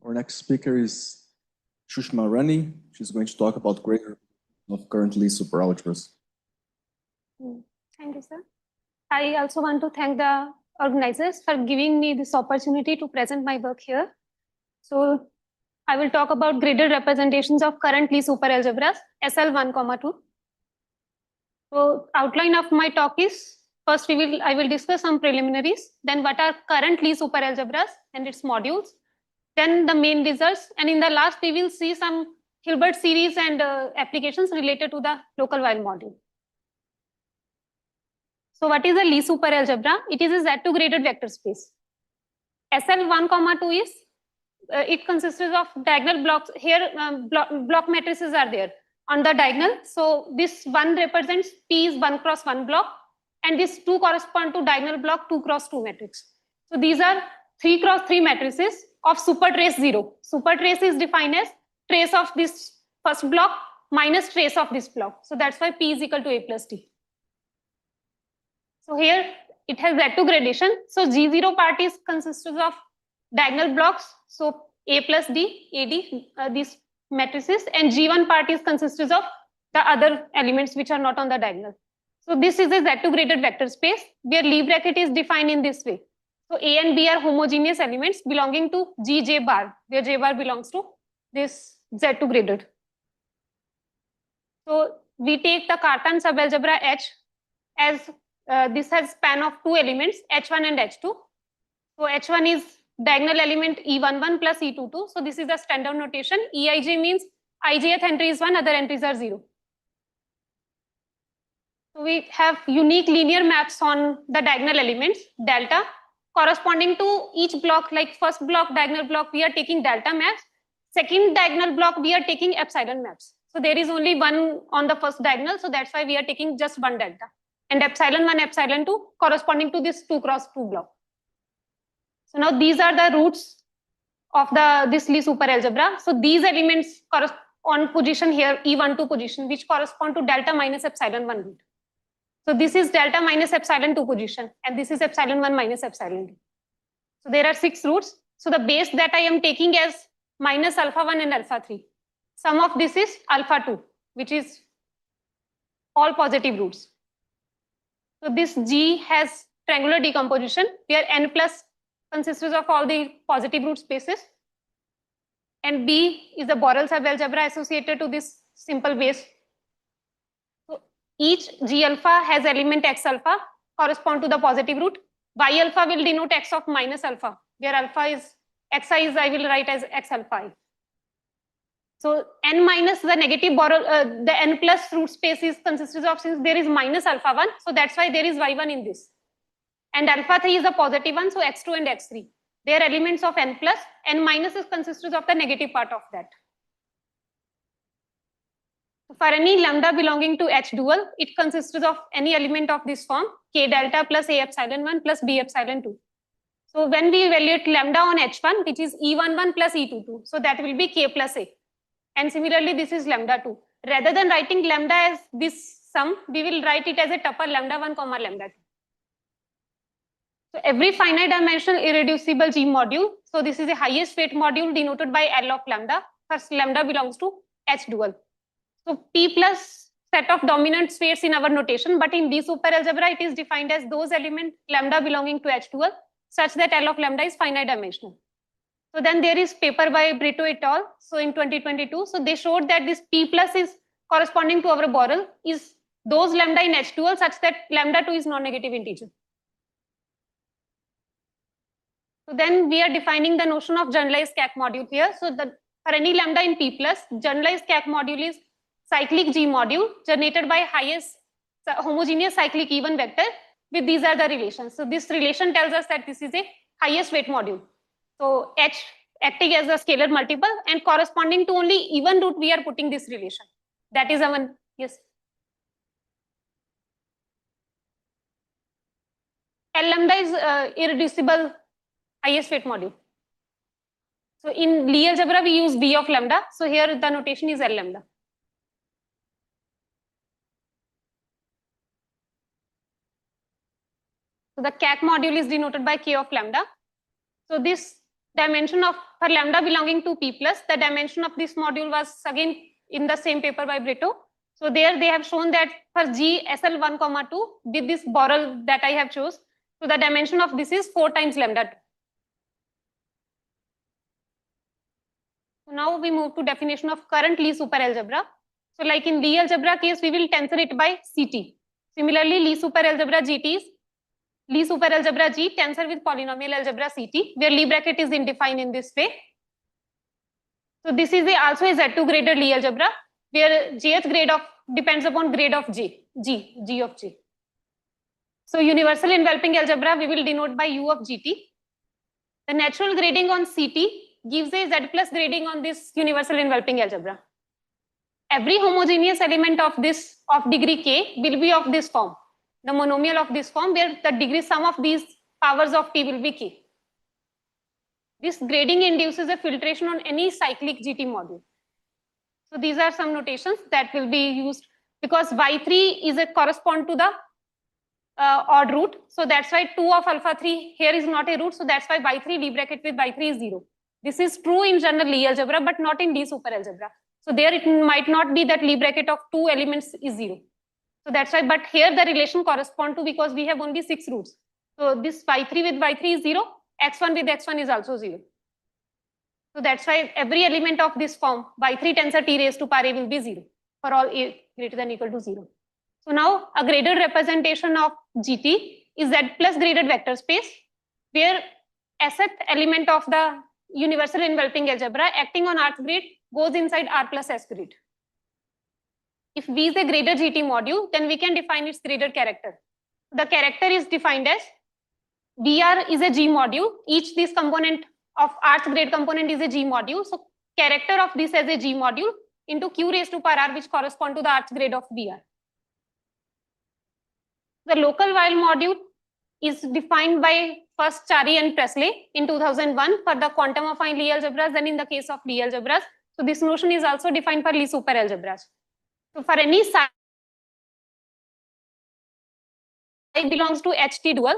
Our next speaker is Shushma Rani. She's going to talk about greater of currently superalgebras. Thank you, sir. I also want to thank the organizers for giving me this opportunity to present my work here. So I will talk about graded representations of currently superalgebras, SL1, 2. So outline of my talk is, first I will discuss some preliminaries, then what are currently superalgebras and its modules, then the main results, and in the last we will see some Hilbert series and applications related to the local Weyl module. So what is a Lie superalgebra? It is a Z2 graded vector space. SL1, 2 is, it consists of diagonal blocks. Here block matrices are there on the diagonal. So this 1 represents P is 1 cross 1 block, and this 2 correspond to diagonal block 2 cross 2 matrix. So these are 3 cross 3 matrices of supertrace 0. Supertrace is defined as trace of this first block minus trace of this block. So that's why P is equal to A plus D. So here it has Z2 gradation. So G0 part is consists of diagonal blocks. So A plus D, AD, these matrices, and G1 part is consists of the other elements which are not on the diagonal. So this is a Z2 graded vector space where Lie bracket is defined in this way. So A and B are homogeneous elements belonging to G, J bar, where J bar belongs to this Z2 graded. So we take the Cartan subalgebra H as this has span of 2 elements, H1 and H2. So H1 is diagonal element E11 plus E22. So this is the standard notation. Eij means ijth entry is 1, other entries are 0. So we have unique linear maps on the diagonal elements, delta, corresponding to each block. Like first block, diagonal block, we are taking delta maps. Second diagonal block, we are taking epsilon maps. So there is only one on the first diagonal. So that's why we are taking just one delta. And epsilon 1, epsilon 2 corresponding to this 2 cross 2 block. So now these are the roots of this Lie superalgebra. So these elements correspond on position here, E12 position, which correspond to delta minus epsilon 1 root. So this is delta minus epsilon 2 position, and this is epsilon 1 minus epsilon 2. So there are 6 roots. So the base that I am taking as minus alpha 1 and alpha 3. Sum of this is alpha 2, which is all positive roots. So this G has triangular decomposition where n plus consists of all the positive root spaces, and B is the Borel subalgebra associated to this simple base. So each G alpha has element X alpha correspond to the positive root. Y alpha will denote X of minus alpha, where alpha is Xi is I will write as X alpha I. So n minus the negative Borel, the n plus root space is consists of, since there is minus alpha 1, so that's why there is Y1 in this. And alpha 3 is the positive one, so X2 and X3. They are elements of n plus, n minus is consists of the negative part of that. So for any lambda belonging to H dual, it consists of any element of this form, K delta plus A epsilon 1 plus B epsilon 2. So when we evaluate lambda on H1, which is E11 plus E22, so that will be K plus A. And similarly, this is lambda 2. Rather than writing lambda as this sum, we will write it as a tuple lambda 1, lambda 2. So every finite dimensional irreducible G module. So this is a highest weight module denoted by L of lambda. First lambda belongs to H dual. So P plus set of dominant spheres in our notation, but in Lie superalgebra it is defined as those elements lambda belonging to H dual such that L of lambda is finite dimensional. So then there is paper by Brito et al. So in 2022, so they showed that this P plus is corresponding to our Borel is those lambda in H dual such that lambda 2 is non-negative integer. So then we are defining the notion of generalized CAC module here. So for any lambda in P plus, generalized CAC module is cyclic G module generated by highest homogeneous cyclic even vector with these are the relations. So this relation tells us that this is a highest weight module. So H acting as a scalar multiple and corresponding to only even root we are putting this relation. That is our, yes. L lambda is irreducible highest weight module. So in Lie algebra we use V of lambda. So here the notation is L lambda. So the CAC module is denoted by K of lambda. So this dimension of, for lambda belonging to P plus, the dimension of this module was again in the same paper by Brito. So there they have shown that for G SL1, 2 with this Borel that I have chose, so the dimension of this is 4 times lambda 2. So now we move to definition of current Lie superalgebra. So like in Lie algebra case, we will tensor it by CT. Similarly, Lie superalgebra GT is Lie superalgebra G tensor with polynomial algebra CT, where Lie bracket is defined in this way. So this is also a Z2 graded Lie algebra, where jth grade of depends upon grade of G of G. So universal enveloping algebra we will denote by U of GT. The natural grading on CT gives a Z plus grading on this universal enveloping algebra. Every homogeneous element of this of degree K will be of this form, the monomial of this form, where the degree sum of these powers of T will be K. This grading induces a filtration on any cyclic GT module. So these are some notations that will be used because Y3 is a correspond to the odd root. So that's why 2 of alpha 3 here is not a root. So that's why Y3 Lie bracket with Y3 is 0. This is true in general Lie algebra, but not in Lie superalgebra. So there it might not be that Lie bracket of 2 elements is 0. So that's why, but here the relation correspond to, because we have only 6 roots. So this Y3 with Y3 is 0, X1 with X1 is also 0. So that's why every element of this form, Y3 tensor T raised to power A will be 0 for all A greater than equal to 0. So now a graded representation of GT is Z plus graded vector space, where Sth element of the universal enveloping algebra acting on Rth grid goes inside R plus S grid. If V is a graded GT module, then we can define its graded character. The character is defined as VR is a G module. Each this component of Rth grade component is a G module. So character of this as a G module into Q raised to power R, which correspond to the Rth grade of VR. The local Weyl module is defined by first Chari and Presley in 2001 for the quantum affine Lie algebras, then in the case of Lie algebras. So this notion is also defined for Lie superalgebras. So for any psi belongs to HT dual,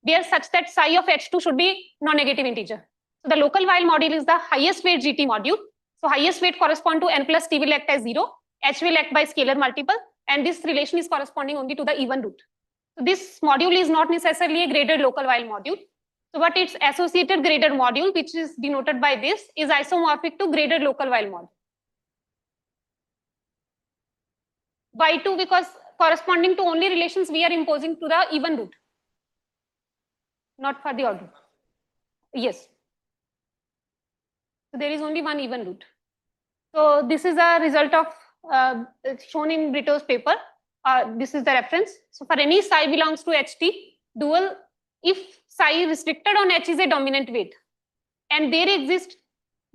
where such that psi of H2 should be non-negative integer. So the local Weyl module is the highest weight GT module. So highest weight correspond to n plus t will act as 0, H will act by scalar multiple, and this relation is corresponding only to the even root. So this module is not necessarily a graded local Weyl module. So but its associated graded module, which is denoted by this, is isomorphic to graded local Weyl module. Y2 because corresponding to only relations we are imposing to the even root, not for the odd root. Yes. So there is only one even root. So this is a result of shown in Brito's paper. This is the reference. So for any psi belongs to HT dual, if psi restricted on H is a dominant weight, and there exist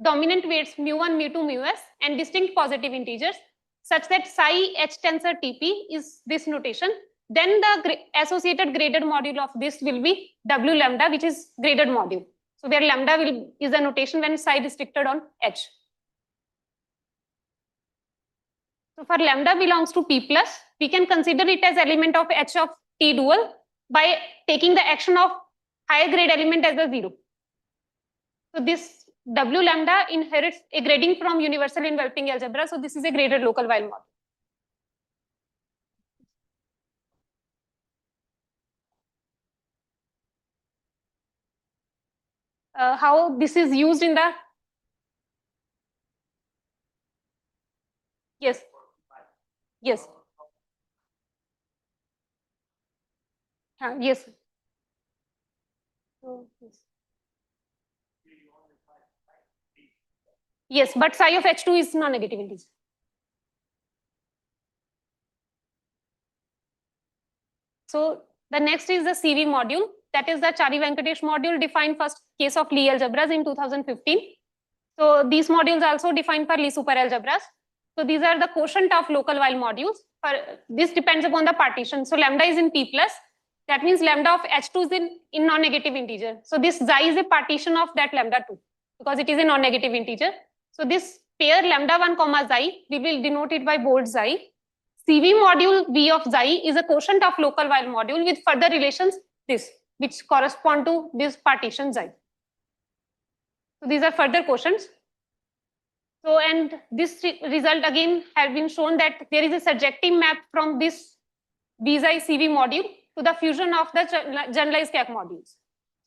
dominant weights mu1, mu2, mus, and distinct positive integers, such that psi H tensor TP is this notation, then the associated graded module of this will be W lambda, which is graded module. So where lambda is the notation when psi restricted on H. So for lambda belongs to P plus, we can consider it as element of H of T dual by taking the action of higher grade element as a 0. So this W lambda inherits a grading from universal enveloping algebra. So this is a graded local Weyl model. How this is used in the yes. Yes. Yes. Yes. Yes, but psi of H2 is non-negative integer. So the next is the CV module. That is the Chari Venkatesh module defined first case of Lie algebras in 2015. So these modules also defined for Lie superalgebras. So these are the quotient of local Weyl modules. This depends upon the partition. So lambda is in P plus. That means lambda of H2 is in non-negative integer. So this xi is a partition of that lambda 2 because it is a non-negative integer. So this pair lambda 1 comma xi, we will denote it by bold xi. CV module V of xi is a quotient of local Weyl module with further relations this, which correspond to this partition xi. So these are further questions. So, and this result again has been shown that there is a surjective map from this Vyjayanthi CV module to the fusion of the generalized Krea modules.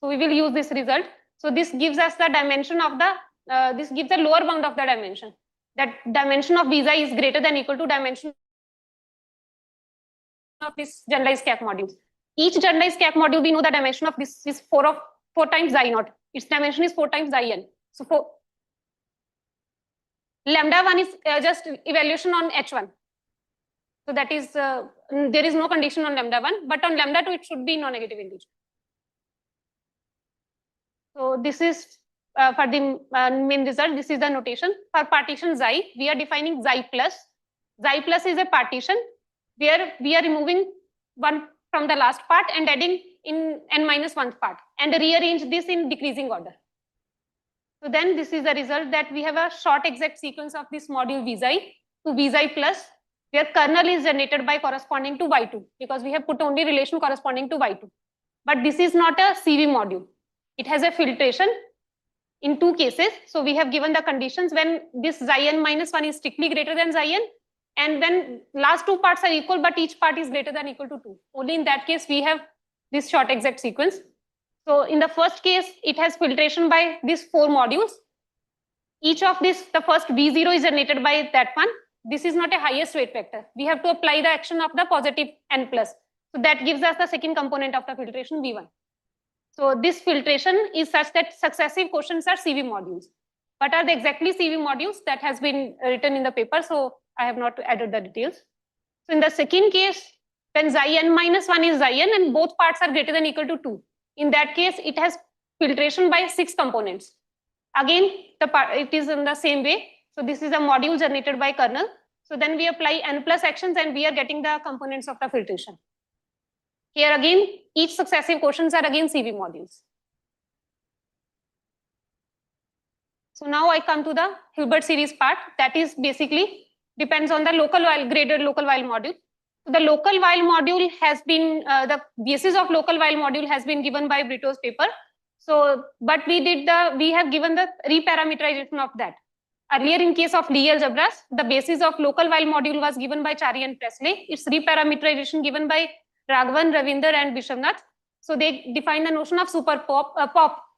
So we will use this result. So this gives us the dimension of the, this gives the lower bound of the dimension. That dimension of Vyjayanthi is greater than equal to dimension of this generalized Krea modules. Each generalized Krea module, we know the dimension of this is 4 times xi naught. Its dimension is 4 times xi n. So lambda 1 is just evaluation on h1. So that is, there is no condition on lambda 1, but on lambda 2, it should be non-negative integer. So this is for the main result. This is the notation. For partition xi, we are defining xi plus. Xi plus is a partition where we are removing 1 from the last part and adding in n-1th part and rearrange this in decreasing order. So then this is the result that we have a short exact sequence of this module Vyjayanthi to Vyjayanthi plus, where kernel is generated by corresponding to y2, because we have put only relation corresponding to y2. But this is not a CV module. It has a filtration in 2 cases. So we have given the conditions when this xi n minus 1 is strictly greater than xi n, and when last 2 parts are equal, but each part is greater than equal to 2. Only in that case, we have this short exact sequence. So in the first case, it has filtration by these 4 modules. Each of this, the first V0 is generated by that one. This is not a highest weight vector. We have to apply the action of the positive n plus. So that gives us the second component of the filtration V1. So this filtration is such that successive quotients are CV modules. What are the exactly CV modules? That has been written in the paper, so I have not added the details. So in the second case, when xi n minus 1 is xi n and both parts are greater than equal to 2. In that case, it has filtration by 6 components. Again, it is in the same way. So this is a module generated by kernel. So then we apply n plus actions and we are getting the components of the filtration. Here again, each successive quotients are again CV modules. So now I come to the Hilbert series part. That is basically depends on the local Weyl, graded local Weyl module. So the local Weyl module has been, the basis of local Weyl module has been given by Brito's paper. So, but we have given the reparameterization of that. Earlier in case of Lie algebras, the basis of local Weyl module was given by Chari and Presley. Its reparameterization given by Raghavan, Ravindra and Vishwanath. So they define the notion of super pop,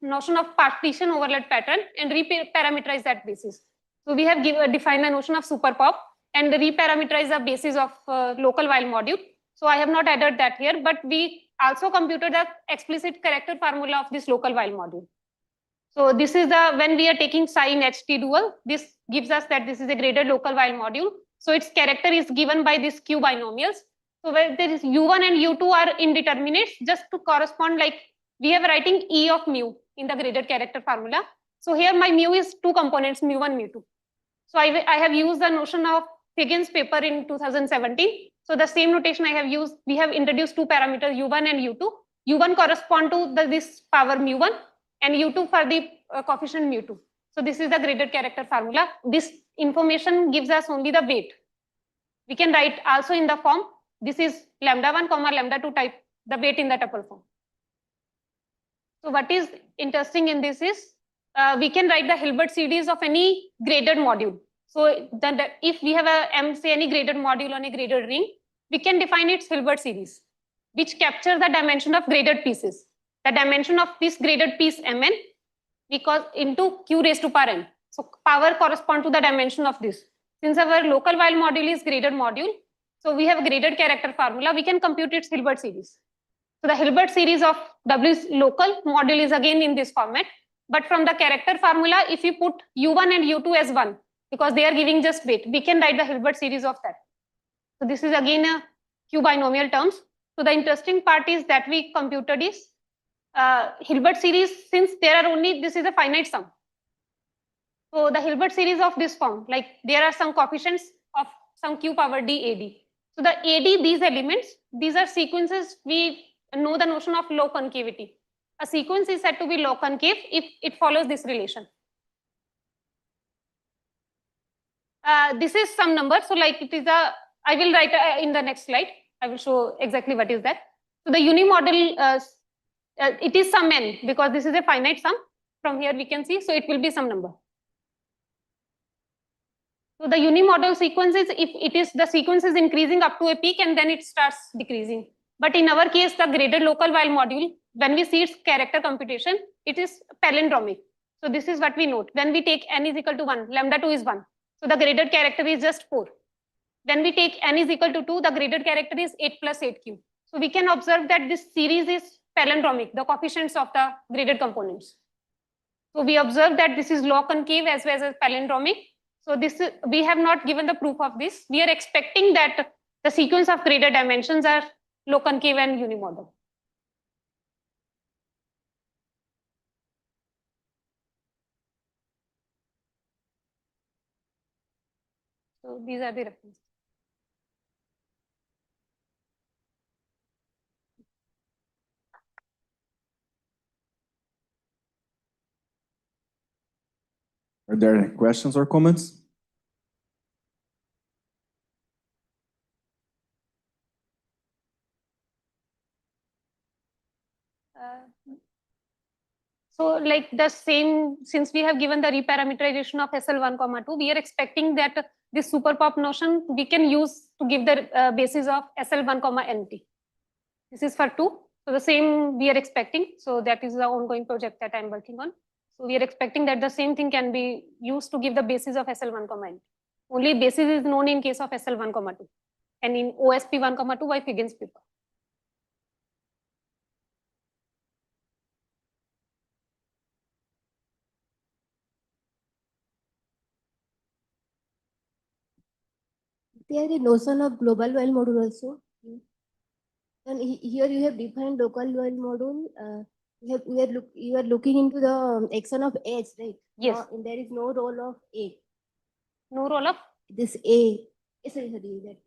notion of partition overlap pattern and reparameterize that basis. So we have defined the notion of super pop and reparameterize the basis of local Weyl module. So I have not added that here, but we also computed the explicit character formula of this local Weyl module. So this is the, when we are taking sin HT dual, this gives us that this is a graded local Weyl module. So its character is given by these Q binomials. So where there is U1 and U2 are indeterminates, just to correspond, like we have writing E of mu in the graded character formula. So here my mu is 2 components, mu1, mu2. So I have used the notion of Higgins paper in 2017. So the same notation I have used, we have introduced 2 parameters U1 and U2. U1 correspond to this power mu1 and U2 for the coefficient mu2. So this is the graded character formula. This information gives us only the weight. We can write also in the form, this is lambda 1 comma lambda 2 type, the weight in the tuple form. So what is interesting in this is, we can write the Hilbert series of any graded module. So then if we have say any graded module on a graded ring, we can define its Hilbert series, which captures the dimension of graded pieces. The dimension of this graded piece Mn, because into Q raised to power n. So power correspond to the dimension of this. Since our local Weyl module is graded module, so we have a graded character formula, we can compute its Hilbert series. So the Hilbert series of W's local module is again in this format. But from the character formula, if we put U1 and U2 as 1, because they are giving just weight, we can write the Hilbert series of that. So this is again a Q binomial terms. So the interesting part is that we computed is Hilbert series, since there are only, this is a finite sum. So the Hilbert series of this form, like there are some coefficients of some Q power D AD. So the AD, these elements, these are sequences, we know the notion of low concavity. A sequence is said to be low concave if it follows this relation. This is some number. So like it is a, I will write in the next slide. I will show exactly what is that. So the unimodal, it is some n because this is a finite sum. from here we can see. So it will be some number. So the unimodal sequence is if it is the sequence is increasing up to a peak and then it starts decreasing. But in our case, the graded local Weyl module, when we see its character computation, it is palindromic. So this is what we note. When we take n is equal to 1, lambda 2 is 1. So the graded character is just 4. When we take n is equal to 2, the graded character is 8 plus 8q. So we can observe that this series is palindromic, the coefficients of the graded components. So we observe that this is law concave as well as palindromic. So this is, we have not given the proof of this. We are expecting that the sequence of graded dimensions are low concave and unimodal. So these are the references. Are there any questions or comments? So like the same, since we have given the reparameterization of SL1, 2, we are expecting that this superpop notion we can use to give the basis of SL1, NT. This is for 2. So the same we are expecting. So that is the ongoing project that I'm working on. So we are expecting that the same thing can be used to give the basis of SL1, NT. Only basis is known in case of SL1, 2 and in OSP 1, 2 by Figgins paper. There is a notion of global Weyl module also. And here you have defined local Weyl module. You are looking into the action of H, right? Yes. And there is no role of A. No role of This A. Sorry, that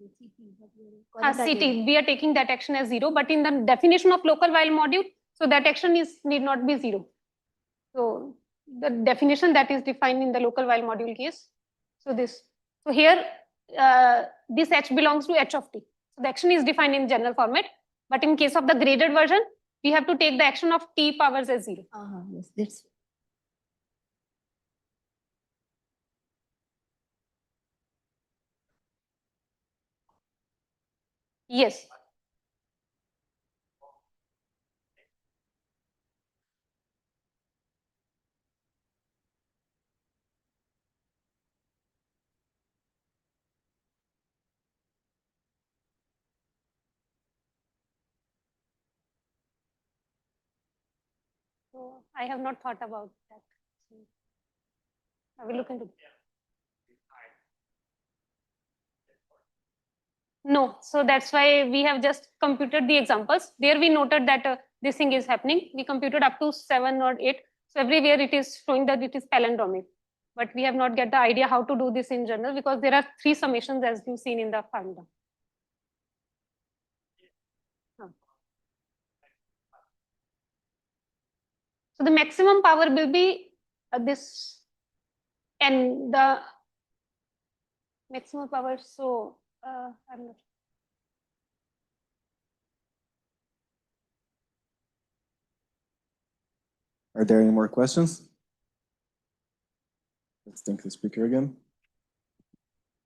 CT. We are taking that action as 0, but in the definition of local Weyl module, so that action need not be 0. So the definition that is defined in the local Weyl module case. So this. So here this H belongs to H of t. So the action is defined in general format, but in case of the graded version, we have to take the action of t powers as 0. Yes, that's. Yes. So I have not thought about that. So I will look into it. No, so that's why we have just computed the examples. There we noted that this thing is happening. We computed up to 7 or 8. So everywhere it is showing that it is palindromic. But we have not get the idea how to do this in general because there are 3 summations as you've seen in the formula. So the maximum power will be this, and the maximum power. So I'm not. Are there any more questions? Let's thank the speaker again.